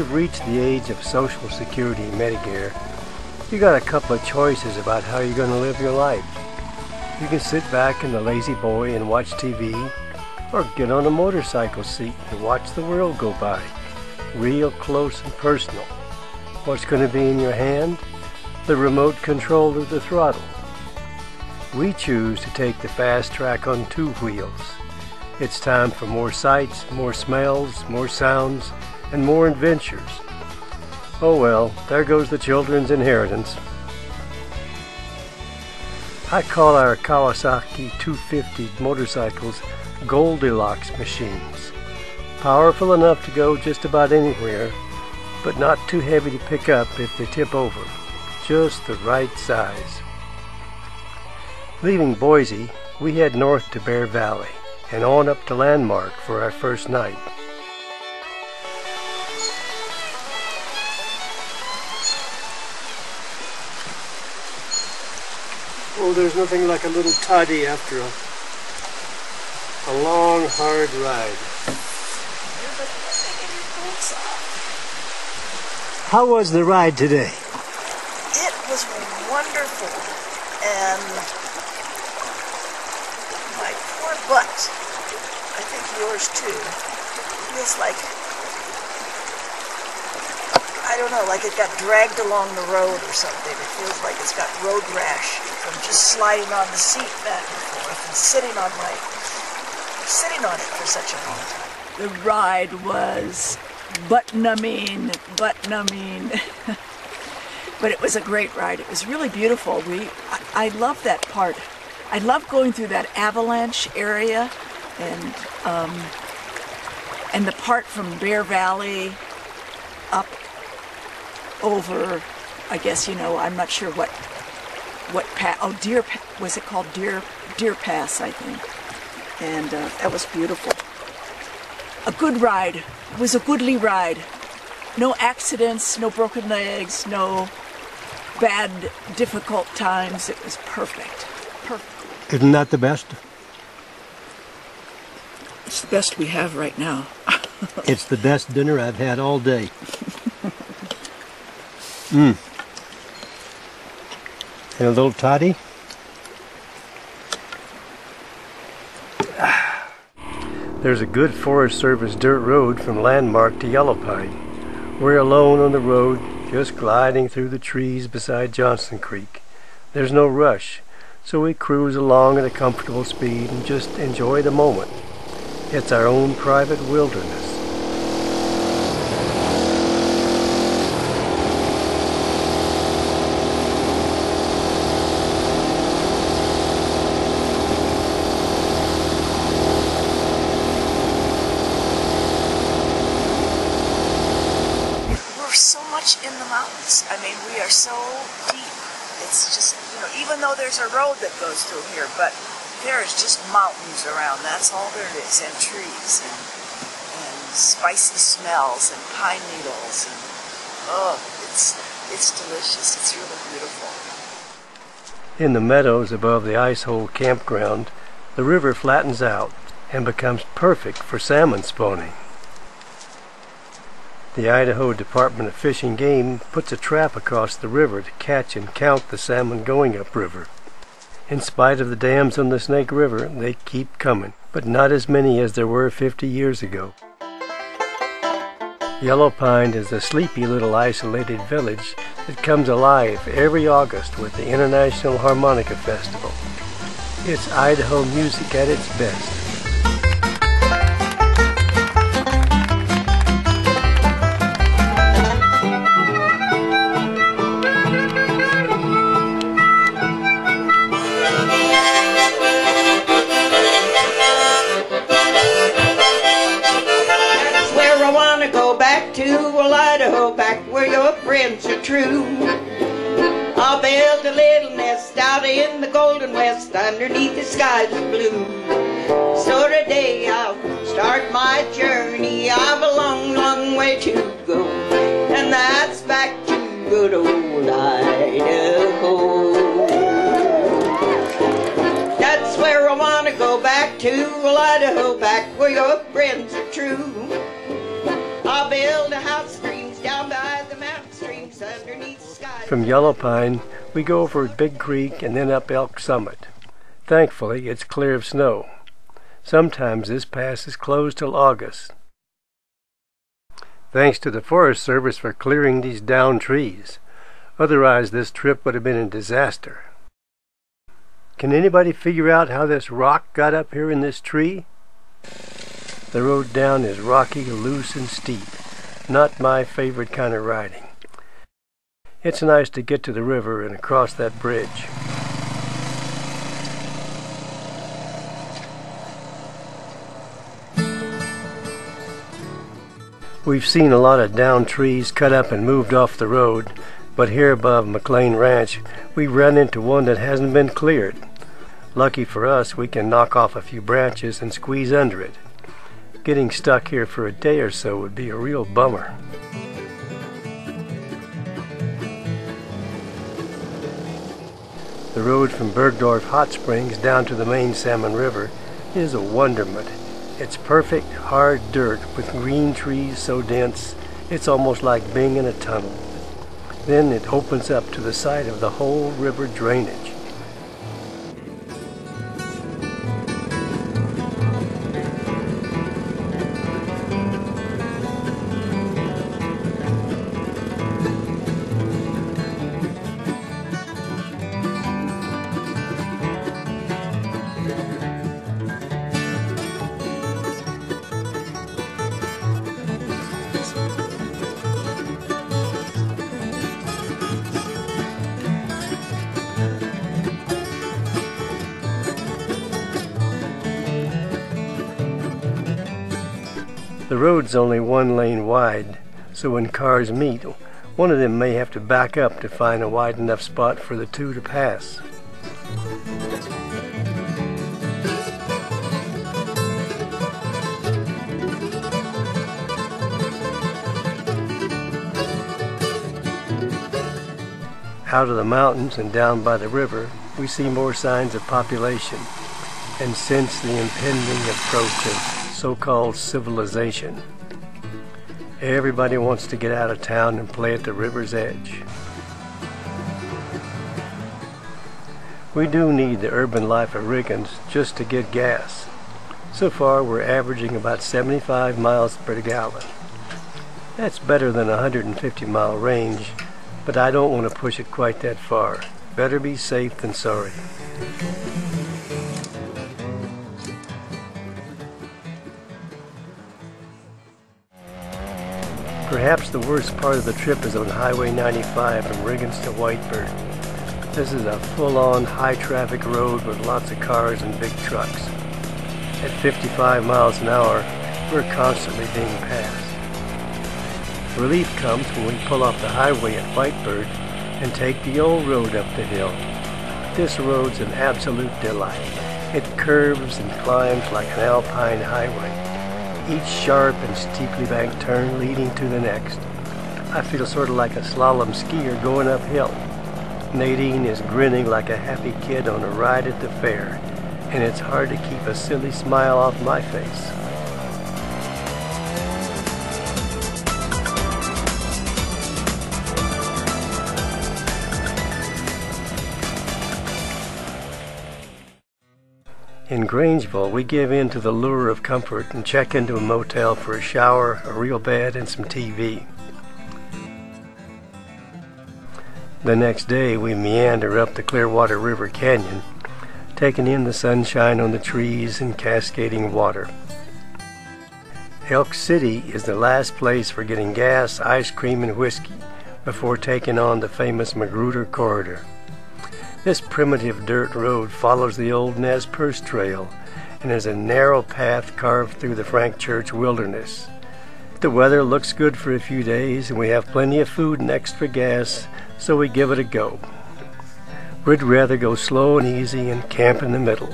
you've reached the age of Social Security and Medicare, you got a couple of choices about how you're going to live your life. You can sit back in the lazy boy and watch TV, or get on a motorcycle seat and watch the world go by, real close and personal. What's going to be in your hand? The remote control of the throttle. We choose to take the fast track on two wheels. It's time for more sights, more smells, more sounds, and more adventures. Oh well, there goes the children's inheritance. I call our Kawasaki 250 motorcycles Goldilocks machines. Powerful enough to go just about anywhere, but not too heavy to pick up if they tip over. Just the right size. Leaving Boise, we head north to Bear Valley and on up to Landmark for our first night. Oh, there's nothing like a little toddy after a long, hard ride. How was the ride today? It was wonderful, and my poor butt, I think yours too, feels like, I don't know, like it got dragged along the road or something. It feels like it's got road rash from just sliding on the seat back and forth and sitting on it for such a long time. The ride was butt-numbing. But it was a great ride. It was really beautiful. I love that part. I love going through that avalanche area and the part from Bear Valley up over, I guess, you know, I'm not sure what pass. Oh, was it called Deer Pass, I think. And that was beautiful. A good ride. It was a goodly ride. No accidents, no broken legs, no bad, difficult times. It was perfect. Perfect. Isn't that the best? It's the best we have right now. It's the best dinner I've had all day. And a little toddy. There's a good Forest Service dirt road from Landmark to Yellow Pine. We're alone on the road, just gliding through the trees beside Johnson Creek. There's no rush, so we cruise along at a comfortable speed and just enjoy the moment. It's our own private wilderness. In the mountains. I mean, we are so deep. It's just, you know, even though there's a road that goes through here, but there is just mountains around. That's all there is, and trees, and spicy smells, and pine needles, and oh, it's delicious. It's really beautiful. In the meadows above the Ice Hole campground, the river flattens out and becomes perfect for salmon spawning. The Idaho Department of Fish and Game puts a trap across the river to catch and count the salmon going upriver. In spite of the dams on the Snake River, they keep coming, but not as many as there were 50 years ago. Yellow Pine is a sleepy little isolated village that comes alive every August with the International Harmonica Festival. It's Idaho music at its best. Idaho, back where your friends are true. I'll build a little nest out in the golden west underneath the skies of blue. So today I'll start my journey. I've a long, long way to go, and that's back to good old Idaho. That's where I want to go back to, Idaho, back where your friends are true. I'll build a house of dreams down by the mountain streams underneath the sky. From Yellow Pine, we go over Big Creek and then up Elk Summit. Thankfully, it's clear of snow. Sometimes this pass is closed till August. Thanks to the Forest Service for clearing these downed trees. Otherwise, this trip would have been a disaster. Can anybody figure out how this rock got up here in this tree? The road down is rocky, loose, and steep. Not my favorite kind of riding. It's nice to get to the river and across that bridge. We've seen a lot of downed trees cut up and moved off the road, but here above McLean Ranch, we run into one that hasn't been cleared. Lucky for us, we can knock off a few branches and squeeze under it. Getting stuck here for a day or so would be a real bummer. The road from Bergdorf Hot Springs down to the main Salmon River is a wonderment. It's perfect, hard dirt with green trees so dense, it's almost like being in a tunnel. Then it opens up to the side of the whole river drainage. The road's only one lane wide, so when cars meet, one of them may have to back up to find a wide enough spot for the two to pass. Out of the mountains and down by the river, we see more signs of population and sense the impending approach of so-called civilization. Everybody wants to get out of town and play at the river's edge. We do need the urban life of Riggins just to get gas. So far we're averaging about 75 miles per gallon. That's better than a 150-mile range, but I don't want to push it quite that far. Better be safe than sorry. Perhaps the worst part of the trip is on Highway 95 from Riggins to Whitebird. This is a full-on high-traffic road with lots of cars and big trucks. At 55 miles an hour, we're constantly being passed. Relief comes when we pull off the highway at Whitebird and take the old road up the hill. This road's an absolute delight. It curves and climbs like an alpine highway, each sharp and steeply banked turn leading to the next. I feel sort of like a slalom skier going uphill. Nadine is grinning like a happy kid on a ride at the fair, and it's hard to keep a silly smile off my face. In Grangeville, we give in to the lure of comfort and check into a motel for a shower, a real bed, and some TV. The next day, we meander up the Clearwater River Canyon, taking in the sunshine on the trees and cascading water. Elk City is the last place for getting gas, ice cream, and whiskey before taking on the famous Magruder Corridor. This primitive dirt road follows the old Nez Perce Trail and is a narrow path carved through the Frank Church wilderness. The weather looks good for a few days and we have plenty of food and extra gas, so we give it a go. We'd rather go slow and easy and camp in the middle.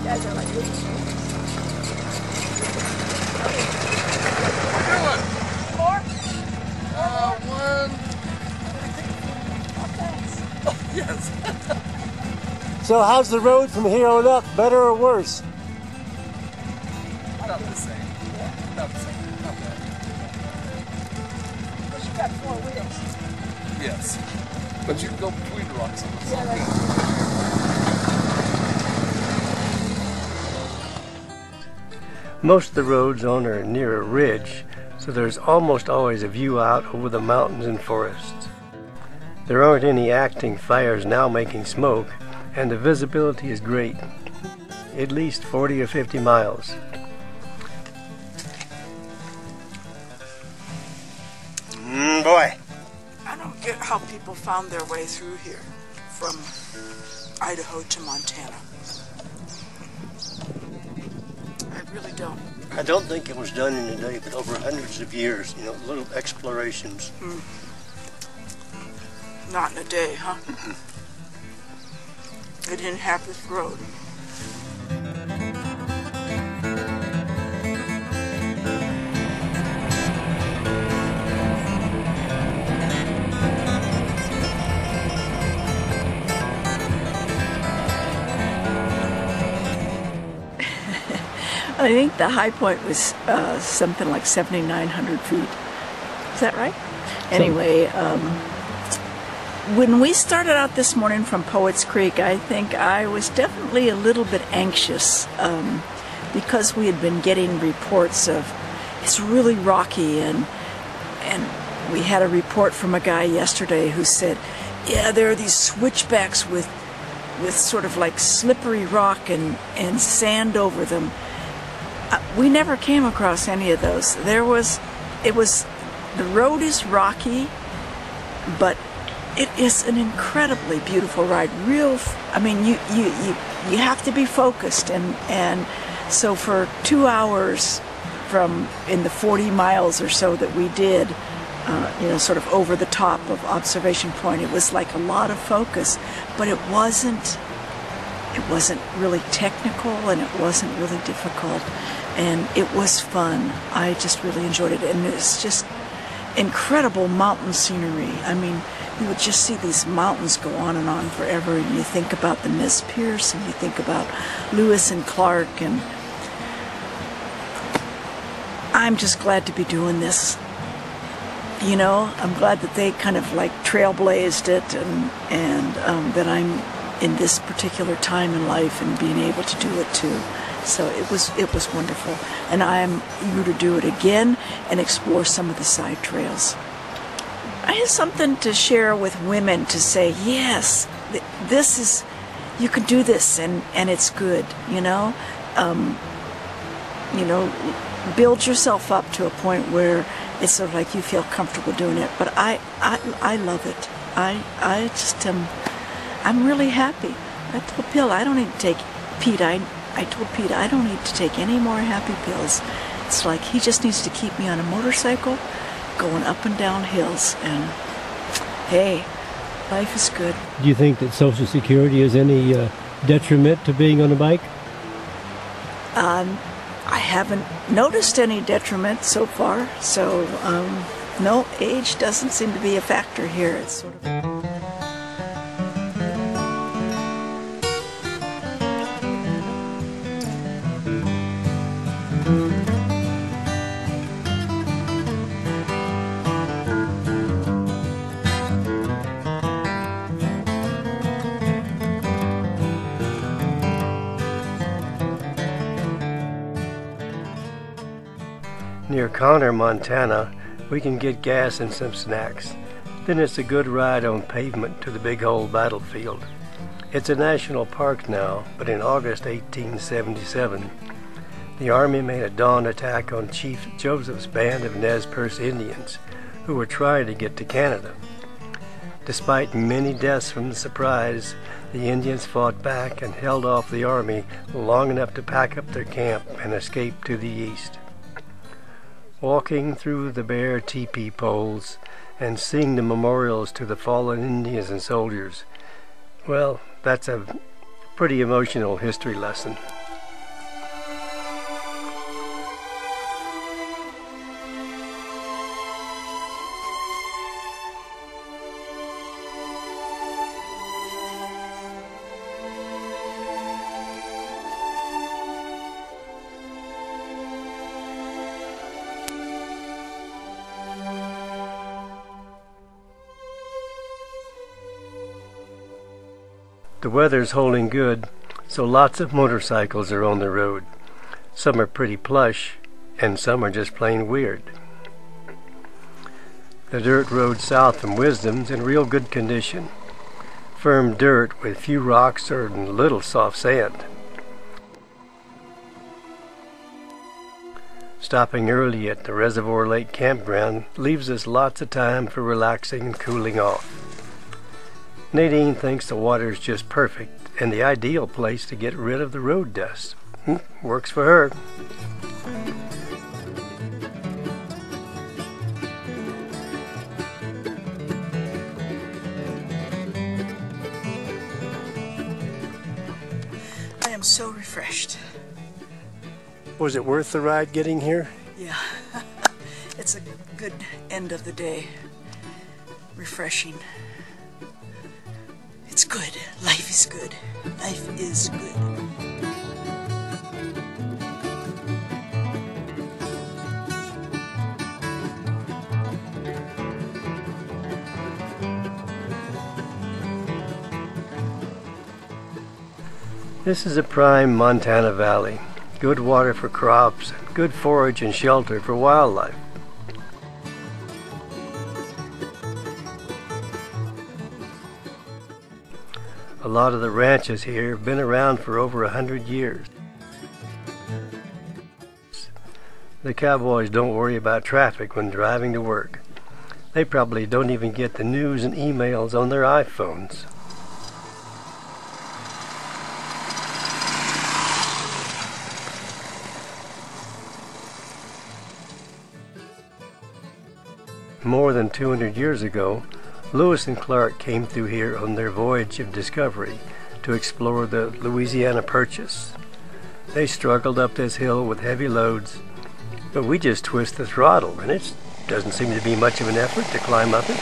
Guys are like really So how's the road from here on up? Better or worse? About the same. Yeah. About the same. Not bad. But you got 4 wheels. Yes. But you can go between the rocks on this. Yeah, that's Most of the roads on are near a ridge, so there's almost always a view out over the mountains and forests. There aren't any acting fires now making smoke, and the visibility is great, at least 40 or 50 miles. Boy. I don't get how people found their way through here from Idaho to Montana. I really don't. I don't think it was done in a day, but over hundreds of years, you know, little explorations. Not in a day, huh? They didn't have this road. I think the high point was something like 7,900 feet. Is that right? Anyway, when we started out this morning from Poets Creek, I think I was definitely a little bit anxious because we had been getting reports of it's really rocky, and we had a report from a guy yesterday who said, yeah, there are these switchbacks with sort of like slippery rock and sand over them. We never came across any of those. The road is rocky, but it is an incredibly beautiful ride. I mean, you have to be focused, and so for 2 hours in the 40 miles or so that we did, sort of over the top of Observation Point, it was like a lot of focus, but it wasn't really technical, and it wasn't really difficult, and it was fun. I just really enjoyed it, and it's just incredible mountain scenery. I mean, you would just see these mountains go on and on forever, and you think about the Nez Perce, and you think about Lewis and Clark, and I'm just glad to be doing this. You know, I'm glad that they kind of like trailblazed it, and that I'm in this particular time in life and being able to do it too. So it was wonderful, and I'm eager to do it again and explore some of the side trails. I have something to share with women to say, yes, this is, you can do this, and it's good, build yourself up to a point where it's sort of like you feel comfortable doing it. But I love it. I just I'm really happy. I told Bill I don't need to take I told Pete I don't need to take any more happy pills. It's like he just needs to keep me on a motorcycle going up and down hills, and hey, life is good. Do you think that Social Security is any detriment to being on a bike? I haven't noticed any detriment so far, so no, age doesn't seem to be a factor here. It's sort of... Near Connor, Montana, we can get gas and some snacks. Then it's a good ride on pavement to the Big Hole battlefield. It's a national park now, but in August 1877, the Army made a dawn attack on Chief Joseph's band of Nez Perce Indians who were trying to get to Canada. Despite many deaths from the surprise, the Indians fought back and held off the Army long enough to pack up their camp and escape to the east. Walking through the bare teepee poles and seeing the memorials to the fallen Indians and soldiers, well, that's a pretty emotional history lesson. The weather's holding good, so lots of motorcycles are on the road. Some are pretty plush, and some are just plain weird. The dirt road south from Wisdom's in real good condition. Firm dirt with few rocks or little soft sand. Stopping early at the Reservoir Lake campground leaves us lots of time for relaxing and cooling off. Nadine thinks the water is just perfect and the ideal place to get rid of the road dust. Works for her. I am so refreshed. Was it worth the ride getting here? Yeah, it's a good end of the day. Refreshing. It's good. Life is good. Life is good. This is a prime Montana valley. Good water for crops, good forage and shelter for wildlife. A lot of the ranches here have been around for over 100 years. The cowboys don't worry about traffic when driving to work. They probably don't even get the news and emails on their iPhones. More than 200 years ago, Lewis and Clark came through here on their voyage of discovery to explore the Louisiana Purchase. They struggled up this hill with heavy loads, but we just twist the throttle and it doesn't seem to be much of an effort to climb up it.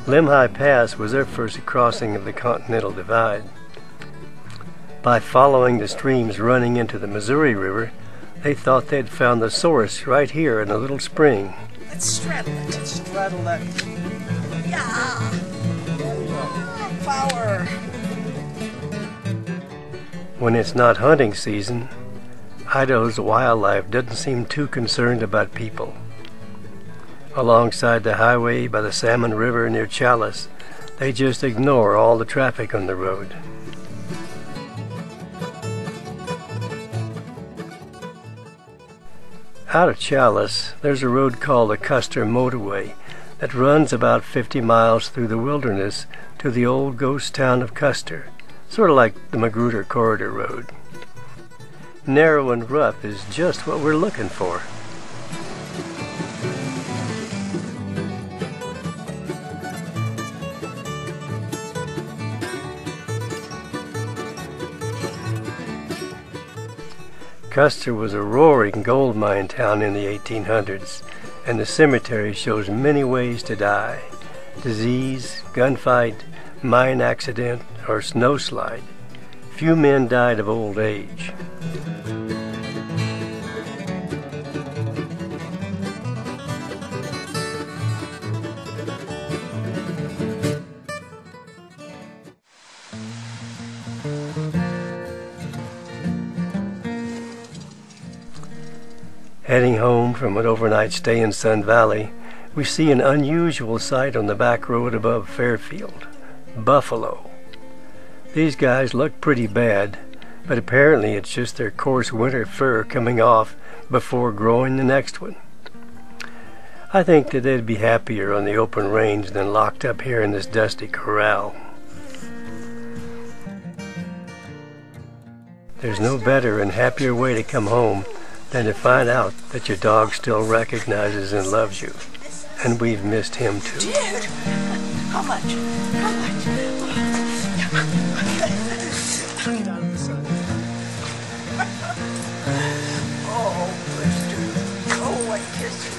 Lemhi Pass was their first crossing of the Continental Divide. By following the streams running into the Missouri River, they thought they'd found the source right here in a little spring. Let's straddle it. Let's straddle that. Yeah! Power! When it's not hunting season, Idaho's wildlife doesn't seem too concerned about people. Alongside the highway by the Salmon River near Chalice, they just ignore all the traffic on the road. Out of Chalice, there's a road called the Custer Motorway that runs about 50 miles through the wilderness to the old ghost town of Custer, sort of like the Magruder Corridor Road. Narrow and rough is just what we're looking for. Custer was a roaring gold mine town in the 1800s, and the cemetery shows many ways to die. Disease, gunfight, mine accident, or snowslide. Few men died of old age. Heading home from an overnight stay in Sun Valley, we see an unusual sight on the back road above Fairfield. Buffalo. These guys look pretty bad, but apparently it's just their coarse winter fur coming off before growing the next one. I think that they'd be happier on the open range than locked up here in this dusty corral. There's no better and happier way to come home than to find out that your dog still recognizes and loves you. And we've missed him too. Dude! How much? How much? Oh, bless you. Oh, I kissed you.